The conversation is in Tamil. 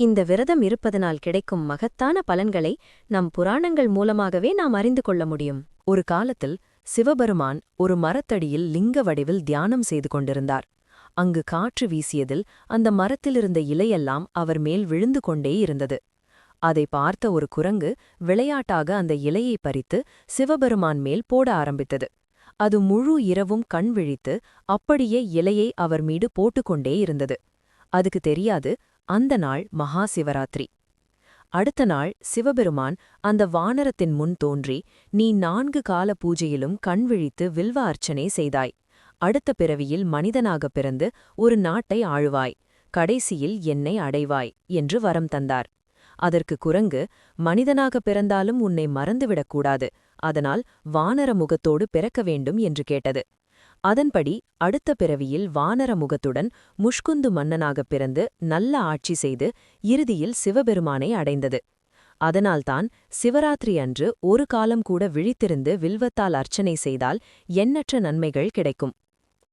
இந்த விரதம் இருப்பதனால் கிடைக்கும் மகத்தான பலன்களை நம் புராணங்கள் மூலமாகவே நாம் அறிந்து கொள்ள முடியும். ஒரு காலத்தில் சிவபெருமான் ஒரு மரத்தடியில் லிங்க வடிவில் தியானம் செய்து கொண்டிருந்தார். அங்கு காற்று வீசியதில் அந்த மரத்திலிருந்த இலையெல்லாம் அவர் மேல் விழுந்து கொண்டே இருந்தது. அதை பார்த்த ஒரு குரங்கு விளையாட்டாக அந்த இலையை பறித்து சிவபெருமான் மேல் போட ஆரம்பித்தது. அது முழு இரவும் கண் விழித்து அப்படியே இலையை அவர் மீது போட்டுக்கொண்டே இருந்தது. அதுக்கு தெரியாது, அந்த நாள் மகா சிவராத்திரி. அடுத்த நாள் சிவபெருமான் அந்த வானரத்தின் முன் தோன்றி, நீ 4 கால பூஜையிலும் கண் விழித்து வில்வ அர்ச்சனை செய்தாய். அடுத்த பிறவியில் மனிதனாகப் பிறந்து ஒரு நாட்டை ஆளுவாய், கடைசியில் என்னை அடைவாய் என்று வரம் தந்தார். அதற்கு குரங்கு, மனிதனாகப் பிறந்தாலும் உன்னை மறந்துவிடக்கூடாது, அதனால் வானர முகத்தோடு பிறக்க வேண்டும் என்று கேட்டது. அதன்படி அடுத்த பிறவியில் வானர முகத்துடன் முஷ்குந்து மன்னனாகப் பிறந்து நல்ல ஆட்சி செய்து இறுதியில் சிவபெருமானை அடைந்தது. அதனால்தான் சிவராத்திரி அன்று ஒரு காலம் கூட விழித்திருந்து வில்வத்தால் அர்ச்சனை செய்தால் எண்ணற்ற நன்மைகள் கிடைக்கும்.